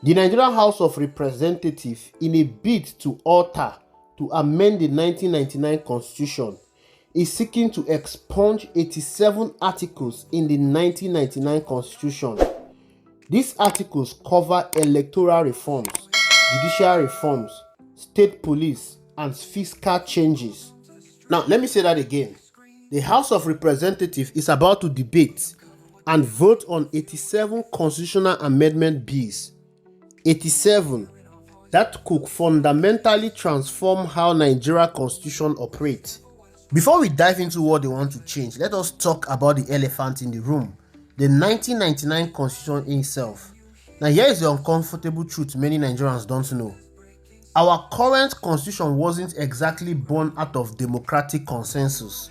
The Nigerian House of Representatives, in a bid to amend the 1999 Constitution, is seeking to expunge 87 articles in the 1999 Constitution. These articles cover electoral reforms, judicial reforms, state police, and fiscal changes. Now, let me say that again. The House of Representatives is about to debate and vote on 87 constitutional amendment bills. 87 that could fundamentally transform how Nigeria Constitution operates. Before we dive into what they want to change, let us talk about the elephant in the room, the 1999 Constitution itself. Now here is the uncomfortable truth many Nigerians don't know. Our current Constitution wasn't exactly born out of democratic consensus.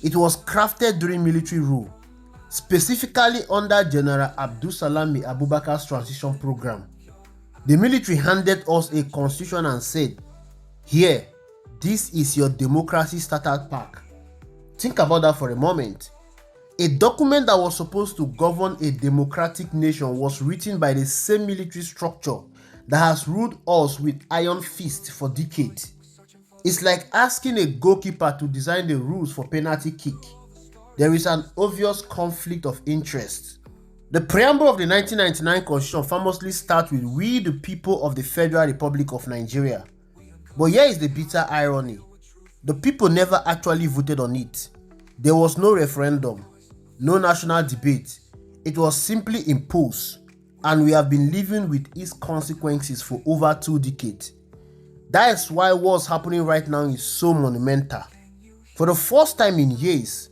It was crafted during military rule, specifically under General Abdul Salami Abubakar's transition program. The military handed us a constitution and said, "Here, this is your democracy starter pack." Think about that for a moment. A document that was supposed to govern a democratic nation was written by the same military structure that has ruled us with iron fist for decades. It's like asking a goalkeeper to design the rules for penalty kick. There is an obvious conflict of interest. The preamble of the 1999 Constitution famously starts with "We the people of the Federal Republic of Nigeria." But here is the bitter irony. The people never actually voted on it. There was no referendum, no national debate. It was simply imposed, and we have been living with its consequences for over 2 decades. That is why what's happening right now is so monumental. For the first time in years,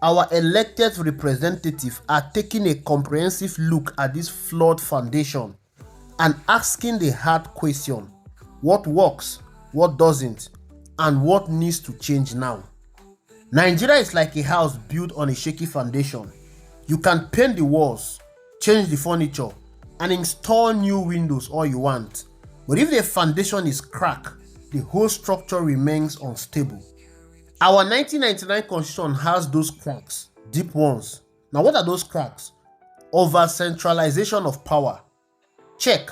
our elected representatives are taking a comprehensive look at this flawed foundation and asking the hard question: what works, what doesn't, and what needs to change now? Nigeria is like a house built on a shaky foundation. You can paint the walls, change the furniture, and install new windows all you want. But if the foundation is cracked, the whole structure remains unstable. Our 1999 Constitution has those cracks, deep ones. Now what are those cracks? Over-centralization of power. Check.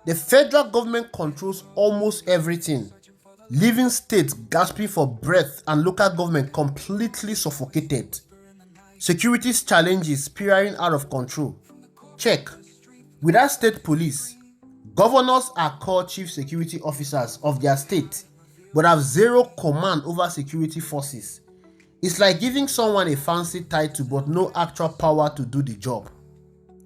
The federal government controls almost everything, leaving states gasping for breath and local government completely suffocated. Security challenges spiraling out of control. Check. Without state police, governors are called chief security officers of their state, but have zero command over security forces. It's like giving someone a fancy title but no actual power to do the job.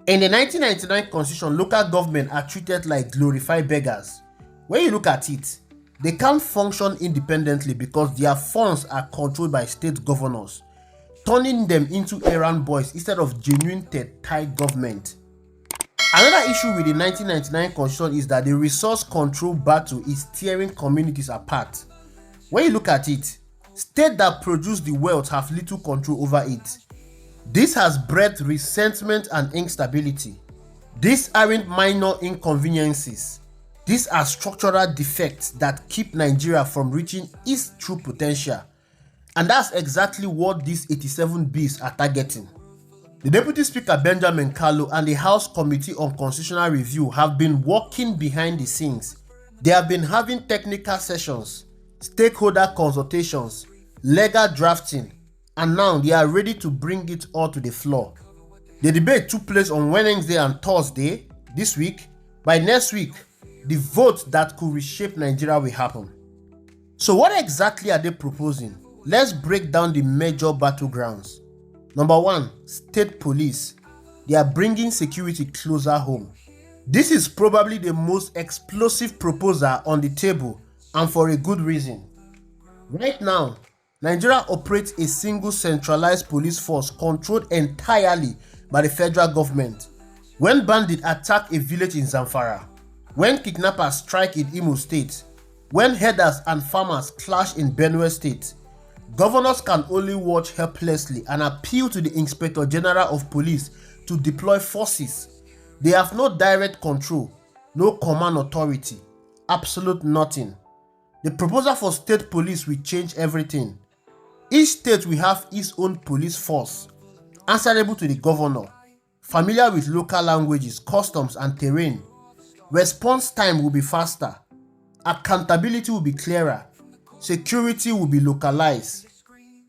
In the 1999 Constitution, local government are treated like glorified beggars. When you look at it, they can't function independently because their funds are controlled by state governors, turning them into errand boys instead of genuine tight government. Another issue with the 1999 Constitution is that the resource control battle is tearing communities apart. When you look at it, states that produce the wealth have little control over it. This has bred resentment and instability. These aren't minor inconveniences. These are structural defects that keep Nigeria from reaching its true potential. And that's exactly what these 87 bills are targeting. The Deputy Speaker Benjamin Kalu and the House Committee on Constitutional Review have been working behind the scenes. They have been having technical sessions, stakeholder consultations, legal drafting, and now they are ready to bring it all to the floor. The debate took place on Wednesday and Thursday this week. By next week, the vote that could reshape Nigeria will happen. So what exactly are they proposing? Let's break down the major battlegrounds. Number 1, state police. They are bringing security closer home. This is probably the most explosive proposal on the table, and for a good reason. Right now, Nigeria operates a single centralized police force controlled entirely by the federal government. When bandits attack a village in Zamfara, when kidnappers strike in Imo State, when herders and farmers clash in Benue State, governors can only watch helplessly and appeal to the Inspector General of Police to deploy forces. They have no direct control, no command authority, absolute nothing. The proposal for state police will change everything. Each state will have its own police force, answerable to the governor, familiar with local languages, customs, and terrain. response time will be faster, accountability will be clearer, security will be localized.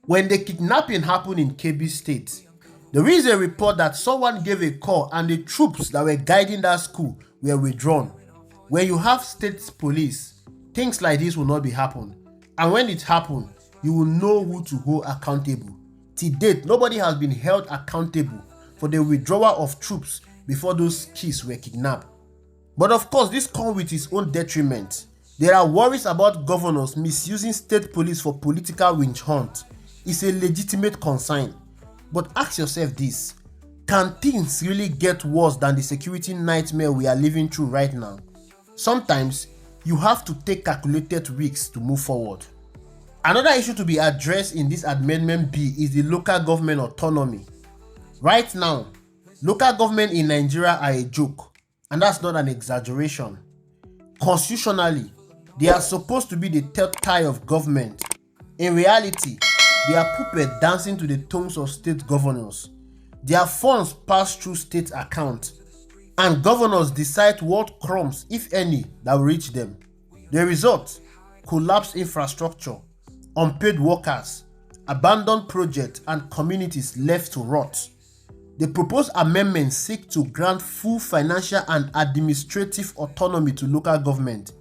When the kidnapping happened in Kebbi State, there is a report that someone gave a call and the troops that were guiding that school were withdrawn. When you have state police, things like this will not be happen. And when it happens, you will know who to hold accountable. To date, nobody has been held accountable for the withdrawal of troops before those kids were kidnapped. But of course, this comes with its own detriment. There are worries about governors misusing state police for political witch hunt. It's a legitimate concern. But ask yourself this: can things really get worse than the security nightmare we are living through right now? Sometimes you have to take calculated risks to move forward. Another issue to be addressed in this Amendment B is the local government autonomy. Right now, local government in Nigeria are a joke, and that's not an exaggeration. Constitutionally, they are supposed to be the third tier of government. In reality, they are puppet dancing to the tones of state governors. Their funds pass through state accounts, and governors decide what crumbs, if any, that will reach them. The result: collapsed infrastructure, unpaid workers, abandoned projects, and communities left to rot. The proposed amendments seek to grant full financial and administrative autonomy to local government.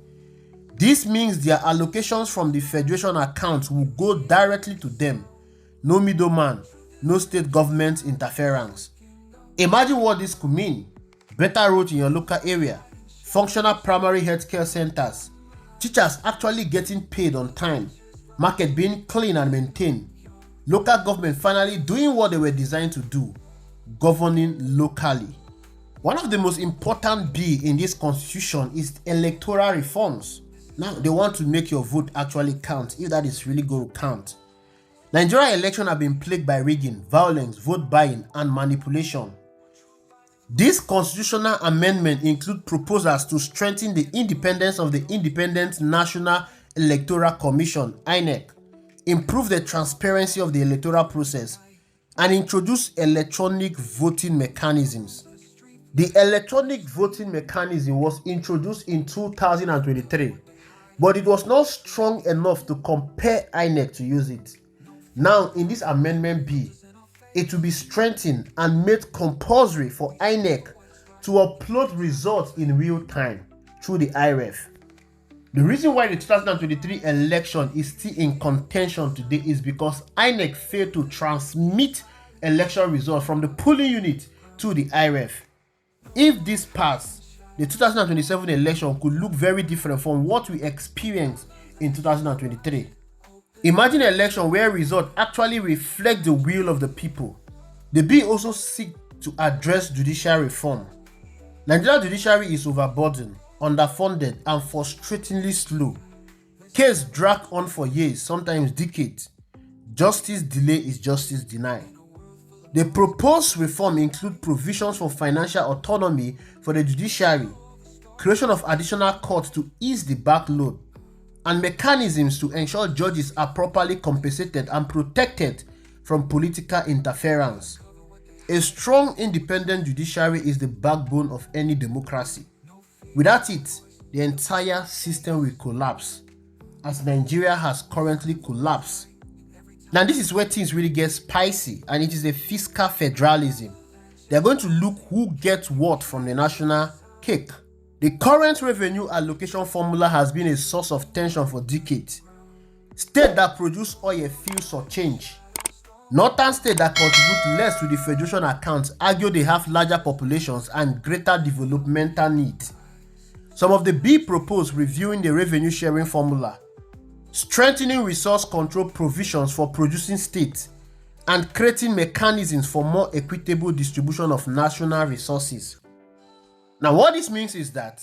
This means their allocations from the federation accounts will go directly to them. No middleman, no state government interference. Imagine what this could mean: better roads in your local area, functional primary healthcare centers, teachers actually getting paid on time, market being clean and maintained, local government finally doing what they were designed to do: governing locally. One of the most important B in this constitution is electoral reforms. Now they want to make your vote actually count, if that is really going to count. Nigeria elections have been plagued by rigging, violence, vote buying, and manipulation. This constitutional amendment includes proposals to strengthen the independence of the Independent National Electoral Commission (INEC), improve the transparency of the electoral process, and introduce electronic voting mechanisms. The electronic voting mechanism was introduced in 2023, but it was not strong enough to compel INEC to use it. Now, in this Amendment B, it will be strengthened and made compulsory for INEC to upload results in real time through the IREF. The reason why the 2023 election is still in contention today is because INEC failed to transmit election results from the polling unit to the IREF. If this passed, the 2027 election could look very different from what we experienced in 2023. Imagine an election where results actually reflect the will of the people. The bill also seeks to address judicial reform. Nigeria's judiciary is overburdened, underfunded, and frustratingly slow. Cases drag on for years, sometimes decades. Justice delay is justice denied. The proposed reform include provisions for financial autonomy for the judiciary, creation of additional courts to ease the backload, and mechanisms to ensure judges are properly compensated and protected from political interference. A strong, independent judiciary is the backbone of any democracy. Without it, the entire system will collapse, as Nigeria has currently collapsed. Now, this is where things really get spicy, and it is a fiscal federalism. They are going to look who gets what from the national cake. The current revenue allocation formula has been a source of tension for decades. States that produce oil feel shortchanged. Northern states that contribute less to the federation accounts argue they have larger populations and greater developmental needs. Some of the bill proposed reviewing the revenue sharing formula, strengthening resource control provisions for producing states, and creating mechanisms for more equitable distribution of national resources. Now, what this means is that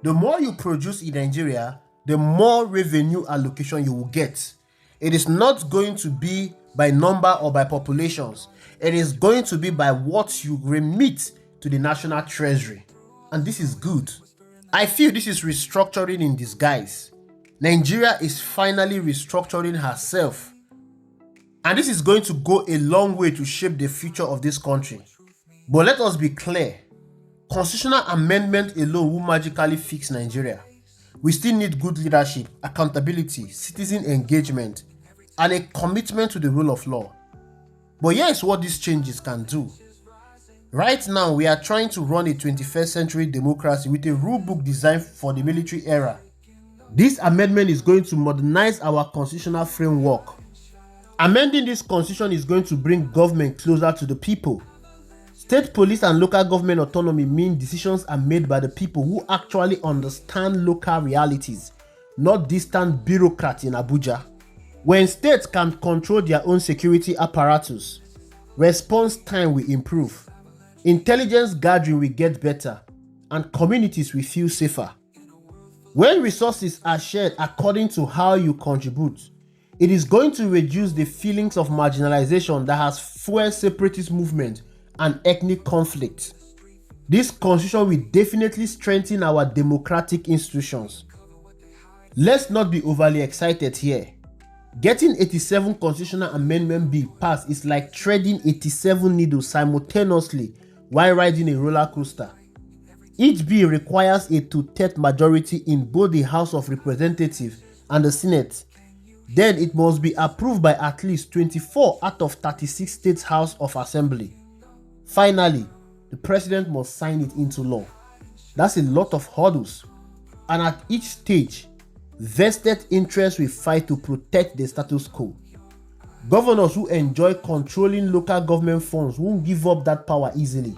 the more you produce in Nigeria, the more revenue allocation you will get. It is not going to be by number or by populations. It is going to be by what you remit to the national treasury. And this is good. I feel this is restructuring in disguise. Nigeria is finally restructuring herself. And this is going to go a long way to shape the future of this country. But let us be clear. Constitutional amendment alone will magically fix Nigeria. We still need good leadership, accountability, citizen engagement, and a commitment to the rule of law. But here's what these changes can do. Right now, we are trying to run a 21st century democracy with a rule book designed for the military era. This amendment is going to modernize our constitutional framework. Amending this constitution is going to bring government closer to the people. State police and local government autonomy mean decisions are made by the people who actually understand local realities, not distant bureaucrats in Abuja. When states can control their own security apparatus, response time will improve, intelligence gathering will get better, and communities will feel safer. When resources are shared according to how you contribute, it is going to reduce the feelings of marginalization that has fueled separatist movement and ethnic conflict. This constitution will definitely strengthen our democratic institutions. Let's not be overly excited here. Getting 87 constitutional amendment bill passed is like threading 87 needles simultaneously while riding a roller coaster. Each bill requires a 2/3 majority in both the House of Representatives and the Senate. Then it must be approved by at least 24 out of 36 states' House of Assembly. Finally, the president must sign it into law. That's a lot of hurdles. And at each stage, vested interests will fight to protect the status quo. Governors who enjoy controlling local government funds won't give up that power easily.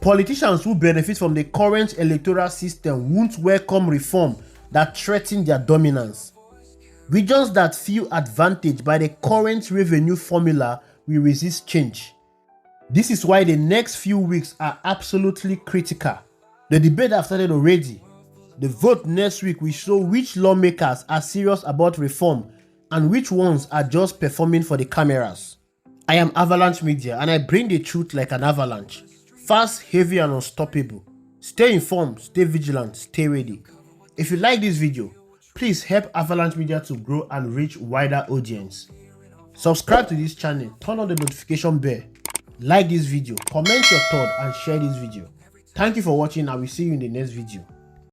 Politicians who benefit from the current electoral system won't welcome reform that threaten their dominance. Regions that feel advantaged by the current revenue formula will resist change. This is why the next few weeks are absolutely critical. The debate has started already. The vote next week will show which lawmakers are serious about reform and which ones are just performing for the cameras. I am Avalanche Media and I bring the truth like an avalanche. Fast, heavy and unstoppable. Stay informed, stay vigilant, stay ready. If you like this video, please help Avalanche Media to grow and reach wider audience. Subscribe to this channel, turn on the notification bell, like this video, comment your thought and share this video. Thank you for watching and I will see you in the next video.